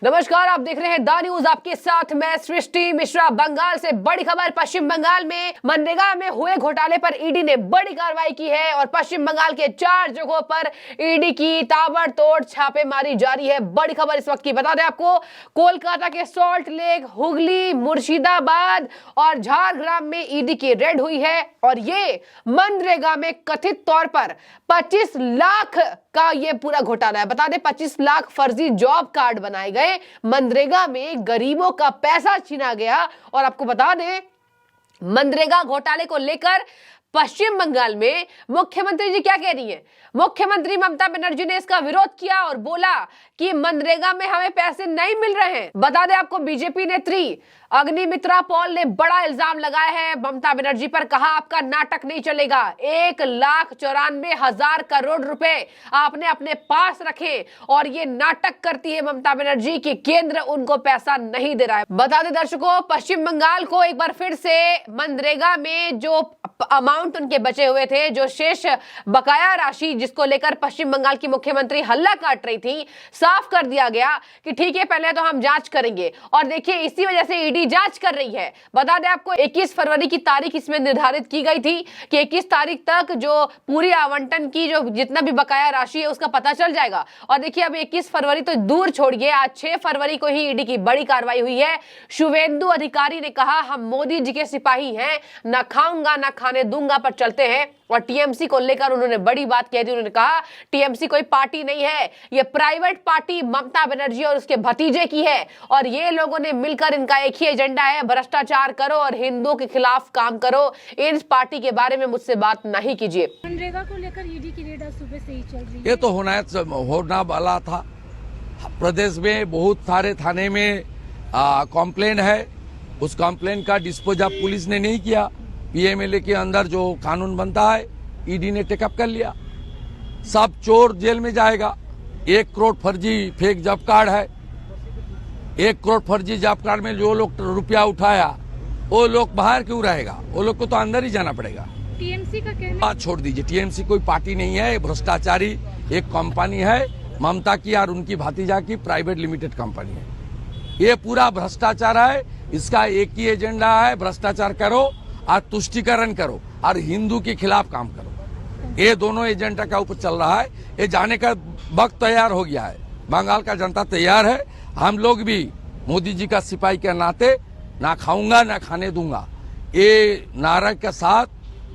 नमस्कार, आप देख रहे हैं द न्यूज। आपके साथ मैं सृष्टि मिश्रा। बंगाल से बड़ी खबर। पश्चिम बंगाल में मनरेगा में हुए घोटाले पर ईडी ने बड़ी कार्रवाई की है और पश्चिम बंगाल के 4 जगहों पर ईडी की ताबड़तोड़ छापेमारी जारी है। बड़ी खबर इस वक्त की बता दें आपको, कोलकाता के सॉल्ट लेक, हुगली, मुर्शिदाबाद और झारग्राम में ईडी की रेड हुई है और ये मनरेगा में कथित तौर पर 25 लाख का ये पूरा घोटाला है। बता दें 25 लाख फर्जी जॉब कार्ड बनाए गए, मनरेगा में गरीबों का पैसा छीना गया। और आपको बता दें मनरेगा घोटाले को लेकर पश्चिम बंगाल में मुख्यमंत्री जी क्या कह रही हैं? मुख्यमंत्री ममता बनर्जी ने इसका विरोध किया और बोला कि मनरेगा में हमें पैसे नहीं मिल रहे हैं। बता दें आपको, बीजेपी नेत्री अग्निमित्रा पॉल ने बड़ा इल्जाम लगाया है ममता बनर्जी पर। कहा आपका नाटक नहीं चलेगा, 1,94,000 करोड़ रुपए आपने अपने पास रखे और ये नाटक करती है ममता बनर्जी कि केंद्र उनको पैसा नहीं दे रहा है। बता दें दर्शकों, पश्चिम बंगाल को एक बार फिर से मनरेगा में जो अमाउंट उनके बचे हुए थे, जो शेष बकाया राशि जिसको लेकर पश्चिम बंगाल की मुख्यमंत्री हल्ला काट रही थी, साफ कर दिया गया कि ठीक है पहले तो हम जांच करेंगे। और देखिए इसी वजह से ईडी जांच कर रही है। बता दें आपको 21 फरवरी की तारीख इसमें निर्धारित की गई थी कि 21 तारीख तक जो पूरी आवंटन की जो जितना भी बकाया राशि है उसका पता चल जाएगा। और देखिए अब 21 फरवरी तो दूर छोड़िए, आज 6 फरवरी को ही ईडी की बड़ी कार्रवाई हुई है। शुवेंदु अधिकारी ने कहा हम मोदी जी के सिपाही हैं, ना खाऊंगा ना खाने दूंगा पर चलते हैं। और टीएमसी को लेकर उन्होंने बड़ी बात कह दी। उन्होंने कहा टीएमसी कोई पार्टी नहीं है, ये प्राइवेट पार्टी ममता बनर्जी और उसके भतीजे की है और ये लोगों ने मिलकर इनका एक ही एजेंडा है, भ्रष्टाचार करो और हिंदुओं के खिलाफ काम करो। इन पार्टी के बारे में मुझसे बात नहीं कीजिए। मनरेगा को लेकर ईडी की रेड सुबह से ही चल रही है। ये तो होना वाला था। प्रदेश में बहुत सारे थाने में कॉम्प्लेन है, उस कॉम्प्लेन का डिस्पोजल पुलिस ने नहीं किया। पीएमएलए के अंदर जो कानून बनता है ईडी ने टेकअप कर लिया। सब चोर जेल में जाएगा। 1 करोड़ फर्जी फेक जॉब कार्ड है। 1 करोड़ फर्जी जॉब कार्ड में जो लोग रुपया उठाया वो लोग बाहर क्यों रहेगा? वो लोग को तो अंदर ही जाना पड़ेगा। टीएमसी का कहना, बात छोड़ दीजिए, टीएमसी कोई पार्टी नहीं है, भ्रष्टाचारी एक कंपनी है ममता की और उनकी भतीजा की प्राइवेट लिमिटेड कंपनी है। ये पूरा भ्रष्टाचार है। इसका एक ही एजेंडा है, भ्रष्टाचार करो और तुष्टिकरण करो और हिंदू के खिलाफ काम करो। ये दोनों एजेंडा का ऊपर चल रहा है। ये जाने का वक्त तैयार हो गया है। बंगाल का जनता तैयार है। हम लोग भी मोदी जी का सिपाही के नाते ना खाऊंगा ना खाने दूंगा, ये नारा के साथ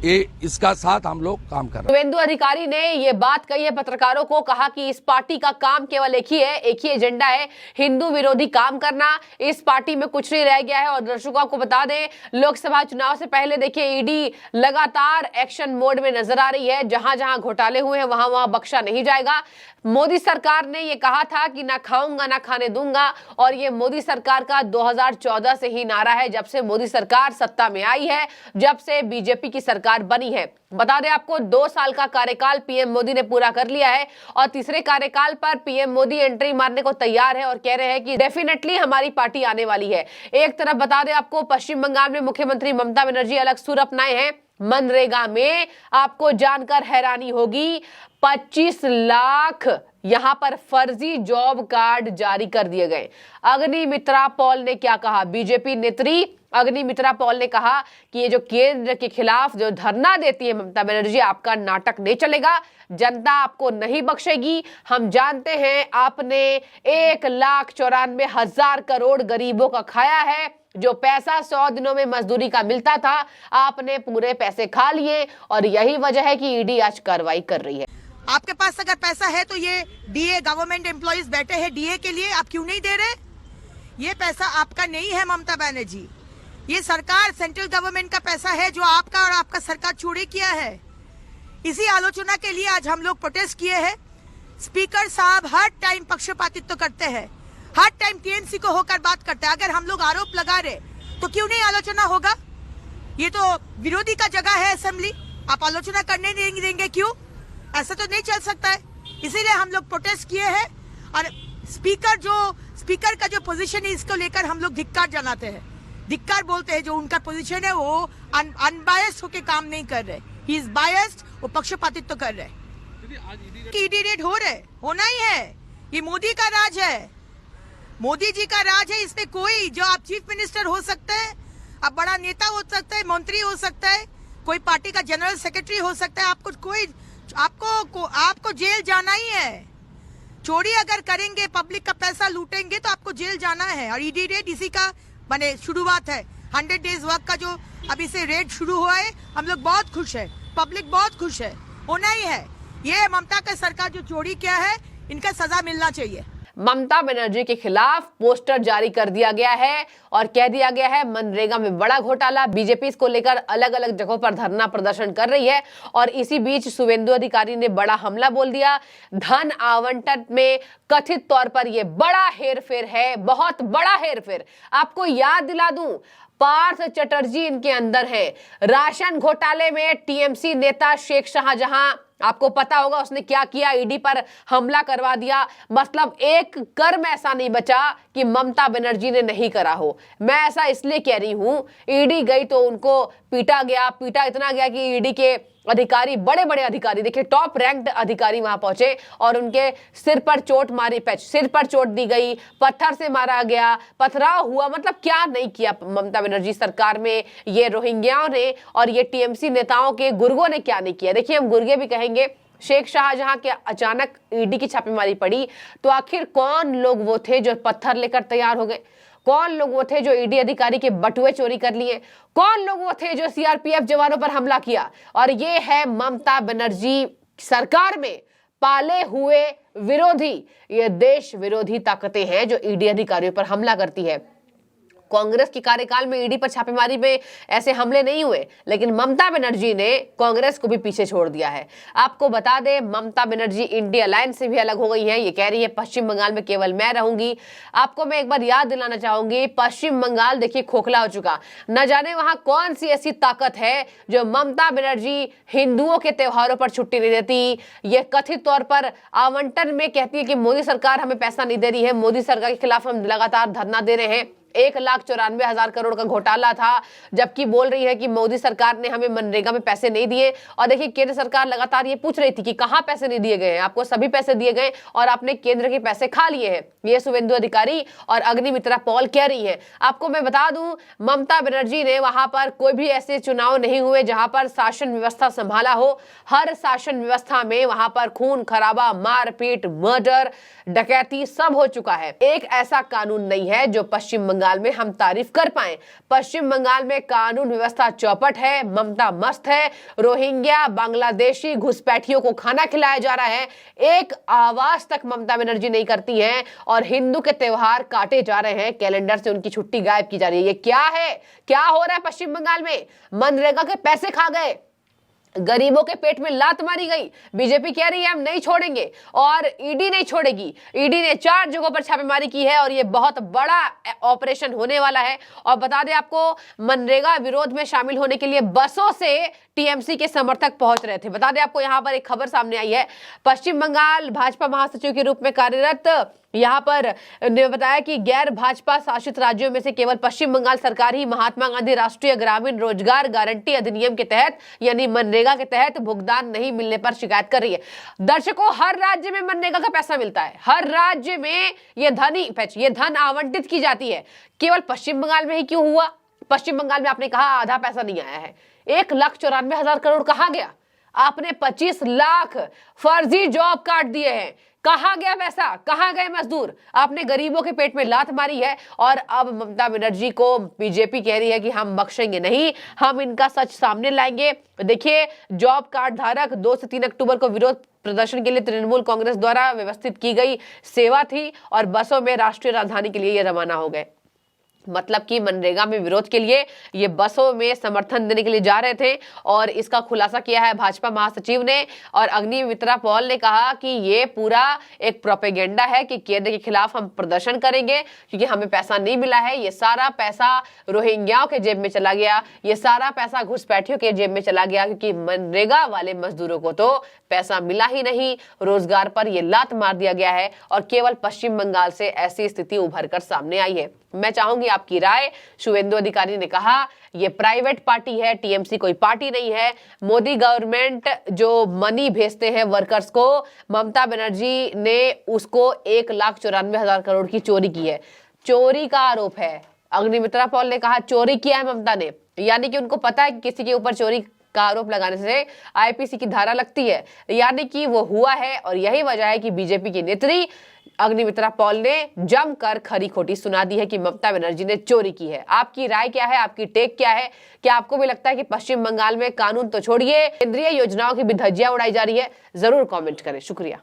इसका साथ हम लोग काम कर रहे हैं। शुवेंदु अधिकारी ने ये बात कही है पत्रकारों को। कहा कि इस पार्टी का काम केवल एक ही है, एक ही एजेंडा है, हिंदू विरोधी काम करना। इस पार्टी में कुछ नहीं रह गया है। और दर्शकों को बता दें, लोकसभा चुनाव से पहले देखिए ईडी लगातार एक्शन मोड में नजर आ रही है। जहां जहां घोटाले हुए हैं वहां वहां बख्शा नहीं जाएगा। मोदी सरकार ने ये कहा था कि ना खाऊंगा ना खाने दूंगा और ये मोदी सरकार का 2014 से ही नारा है, जब से मोदी सरकार सत्ता में आई है, जब से बीजेपी की सरकार बनी है। बता दें आपको 2 साल का कार्यकाल पीएम मोदी ने पूरा कर लिया है और तीसरे कार्यकाल पर पीएम मोदी एंट्री मारने को तैयार है और कह रहे हैं कि डेफिनेटली हमारी पार्टी आने वाली है। एक तरफ बता दें आपको, पश्चिम बंगाल में मुख्यमंत्री ममता बनर्जी अलग सुर अपनाए हैं। मनरेगा में आपको जानकर हैरानी होगी, 25 लाख यहां पर फर्जी जॉब कार्ड जारी कर दिए गए। अग्निमित्रा पॉल ने क्या कहा? बीजेपी नेत्री अग्निमित्रा पॉल ने कहा कि ये जो केंद्र के खिलाफ जो धरना देती है ममता बनर्जी, आपका नाटक नहीं चलेगा, जनता आपको नहीं बख्शेगी। हम जानते हैं आपने 1,94,000 करोड़ गरीबों का खाया है। जो पैसा 100 दिनों में मजदूरी का मिलता था, आपने पूरे पैसे खा लिए और यही वजह है कि ईडी आज कार्रवाई कर रही है। आपके पास अगर पैसा है तो ये डीए गवर्नमेंट एम्प्लॉइज बैठे हैं डीए के लिए, आप क्यों नहीं दे रहे? ये पैसा आपका नहीं है ममता बनर्जी, ये सरकार सेंट्रल गवर्नमेंट का पैसा है जो आपका और आपका सरकार चोरी किया है। इसी आलोचना के लिए आज हम लोग प्रोटेस्ट किए हैं। स्पीकर साहब हर टाइम पक्षपातित्व करते हैं, हर टाइम टीएमसी को होकर बात करते हैं। अगर हम लोग आरोप लगा रहे तो क्यों नहीं आलोचना होगा? ये तो विरोधी का जगह है असेंबली, आप आलोचना करने नहीं देंगे क्यों? ऐसा तो नहीं चल सकता है। इसीलिए हम लोग प्रोटेस्ट किए हैं और स्पीकर का जो पोजीशन है इसको लेकर हम लोग धिक्कार जनाते हैं। धिक्कार बोलते हैं, जो उनका पोजीशन है वो अनबायस्ड होके काम नहीं कर रहे, ही इज बायस्ड, वो पक्षपातित्व कर रहे। ईडी रेड हो रहे, होना ही है, ये मोदी का राज है। मोदी जी का राज है, इसमें कोई, जो आप चीफ मिनिस्टर हो सकते हैं, आप बड़ा नेता हो सकते हैं, मंत्री हो सकता है, कोई पार्टी का जनरल सेक्रेटरी हो सकता है, आपको जेल जाना ही है। चोरी अगर करेंगे, पब्लिक का पैसा लूटेंगे तो आपको जेल जाना है। और ईडी रेड इसी का बने शुरुआत है। 100 डेज वर्क का जो अभी से रेड शुरू हुआ है, हम लोग बहुत खुश है, पब्लिक बहुत खुश है, होना ही है। ये ममता का सरकार जो चोरी किया है, इनका सजा मिलना चाहिए। ममता बनर्जी के खिलाफ पोस्टर जारी कर दिया गया है और कह दिया गया है मनरेगा में बड़ा घोटाला। बीजेपी इसको लेकर अलग अलग जगहों पर धरना प्रदर्शन कर रही है और इसी बीच शुभेंदु अधिकारी ने बड़ा हमला बोल दिया। धन आवंटन में कथित तौर पर यह बड़ा हेरफेर है, बहुत बड़ा हेरफेर। आपको याद दिला दूं, पार्थ चटर्जी इनके अंदर है। राशन घोटाले में टीएमसी नेता शेख शाहजहां, आपको पता होगा उसने क्या किया, ईडी पर हमला करवा दिया। मतलब एक कर्म ऐसा नहीं बचा कि ममता बनर्जी ने नहीं करा हो। मैं ऐसा इसलिए कह रही हूं, ईडी गई तो उनको पीटा गया, पीटा इतना गया कि ईडी के अधिकारी, बड़े बड़े अधिकारी, देखिए टॉप रैंक्ड अधिकारी वहां पहुंचे और उनके सिर पर चोट मारी, सिर पर चोट दी गई, पत्थर से मारा गया, पथराव हुआ। मतलब क्या नहीं किया ममता बनर्जी सरकार में ये रोहिंग्याओं ने और ये टीएमसी नेताओं के गुर्गों ने क्या नहीं किया। देखिए हम गुर्गे भी कहेंगे। शेख शाहजहां के अचानक ईडी की छापेमारी पड़ी तो आखिर कौन लोग वो थे जो पत्थर लेकर तैयार हो गए? कौन लोग वो थे जो ईडी अधिकारी के बटुए चोरी कर लिए? कौन लोग वो थे जो सीआरपीएफ जवानों पर हमला किया? और ये है ममता बनर्जी सरकार में पाले हुए विरोधी, ये देश विरोधी ताकतें हैं जो ईडी अधिकारियों पर हमला करती है। कांग्रेस के कार्यकाल में ईडी पर छापेमारी में ऐसे हमले नहीं हुए, लेकिन ममता बनर्जी ने कांग्रेस को भी पीछे छोड़ दिया है। आपको बता दें, ममता बनर्जी इंडिया अलायंस से भी अलग हो गई हैं। ये कह रही है पश्चिम बंगाल में केवल मैं रहूंगी। आपको मैं एक बार याद दिलाना चाहूंगी, पश्चिम बंगाल देखिए खोखला हो चुका। न जाने वहां कौन सी ऐसी ताकत है जो ममता बनर्जी हिंदुओं के त्योहारों पर छुट्टी नहीं देती। ये कथित तौर पर आवंटन में कहती है कि मोदी सरकार हमें पैसा नहीं दे रही है, मोदी सरकार के खिलाफ हम लगातार धरना दे रहे हैं। 1,94,000 करोड़ का घोटाला था, जबकि बोल रही है कि मोदी सरकार ने हमें मनरेगा में पैसे नहीं दिए। और देखिए केंद्र सरकार लगातार ये पूछ रही थी कि कहां पैसे नहीं दिए गए हैं, आपको सभी पैसे दिए गए और आपने केंद्र के पैसे खा लिए हैं। ये शुभेंदु अधिकारी और अग्निमित्रा पॉल कह रही है। आपको मैं बता दूं, ममता बनर्जी ने वहां पर कोई भी ऐसे चुनाव नहीं हुए जहां पर शासन व्यवस्था संभाला हो। हर शासन व्यवस्था में वहां पर खून खराबा, मारपीट, मर्डर, डकैती सब हो चुका है। एक ऐसा कानून नहीं है जो पश्चिम बंगाल में हम तारीफ कर पाए। पश्चिम बंगाल में कानून व्यवस्था चौपट है, ममता मस्त है। रोहिंग्या, बांग्लादेशी घुसपैठियों को खाना खिलाया जा रहा है, एक आवाज तक ममता बनर्जी नहीं करती हैं और हिंदू के त्योहार काटे जा रहे हैं, कैलेंडर से उनकी छुट्टी गायब की जा रही है। ये क्या है, क्या हो रहा है पश्चिम बंगाल में? मनरेगा के पैसे खा गए, गरीबों के पेट में लात मारी गई। बीजेपी कह रही है हम नहीं छोड़ेंगे और ईडी नहीं छोड़ेगी। ईडी ने 4 जगहों पर छापेमारी की है और ये बहुत बड़ा ऑपरेशन होने वाला है। और बता दें आपको, मनरेगा विरोध में शामिल होने के लिए बसों से टीएमसी के समर्थक पहुंच रहे थे। बता दें आपको, यहां पर एक खबर सामने आई है। पश्चिम बंगाल भाजपा महासचिव के रूप में कार्यरत यहां पर ने बताया कि गैर भाजपा शासित राज्यों में से केवल पश्चिम बंगाल सरकार ही महात्मा गांधी राष्ट्रीय ग्रामीण रोजगार गारंटी अधिनियम के तहत यानी मनरेगा के तहत भुगतान नहीं मिलने पर शिकायत कर रही है। दर्शकों, हर राज्य में मनरेगा का पैसा मिलता है, हर राज्य में ये धन आवंटित की जाती है। केवल पश्चिम बंगाल में ही क्यों हुआ? पश्चिम बंगाल में आपने कहा आधा पैसा नहीं आया है। 1,94,000 करोड़ कहां गया? आपने 25 लाख फर्जी जॉब कार्ड दिए हैं, कहां गया पैसा? कहां गए मजदूर? आपने गरीबों के पेट में लात मारी है और अब ममता बनर्जी को बीजेपी कह रही है कि हम बख्शेंगे नहीं, हम इनका सच सामने लाएंगे। देखिए, जॉब कार्ड धारक 2 से 3 अक्टूबर को विरोध प्रदर्शन के लिए तृणमूल कांग्रेस द्वारा व्यवस्थित की गई सेवा थी और बसों में राष्ट्रीय राजधानी के लिए ये रवाना हो गए। मतलब कि मनरेगा में विरोध के लिए ये बसों में समर्थन देने के लिए जा रहे थे और इसका खुलासा किया है भाजपा महासचिव ने। और अग्निमित्रा पॉल ने कहा कि ये पूरा एक प्रोपेगेंडा है कि केंद्र के खिलाफ हम प्रदर्शन करेंगे क्योंकि हमें पैसा नहीं मिला है। ये सारा पैसा रोहिंग्याओं के जेब में चला गया, ये सारा पैसा घुसपैठियों के जेब में चला गया क्योंकि मनरेगा वाले मजदूरों को तो पैसा मिला ही नहीं, रोजगार पर यह लात मार दिया गया है और केवल पश्चिम बंगाल से ऐसी स्थिति उभर कर सामने आई है। मैं चाहूंगी आपकी राय। शुभेंदु अधिकारी ने कहा ये प्राइवेट पार्टी है, टीएमसी कोई पार्टी नहीं है। मोदी गवर्नमेंट जो मनी भेजते हैं वर्कर्स को, ममता बनर्जी ने उसको 1,94,000 करोड़ की चोरी की है, चोरी का आरोप है। अग्निमित्रा पॉल ने कहा चोरी किया है ममता ने, यानी कि उनको पता है कि किसी के ऊपर चोरी का आरोप लगाने से आईपीसी की धारा लगती है, यानी कि वो हुआ है। और यही वजह है कि बीजेपी की नेत्री अग्निमित्रा पॉल ने जमकर खरी खोटी सुना दी है कि ममता बनर्जी ने चोरी की है। आपकी राय क्या है, आपकी टेक क्या है? क्या आपको भी लगता है कि पश्चिम बंगाल में कानून तो छोड़िए, केंद्रीय योजनाओं की भी धज्जियां उड़ाई जा रही है? जरूर कमेंट करें। शुक्रिया।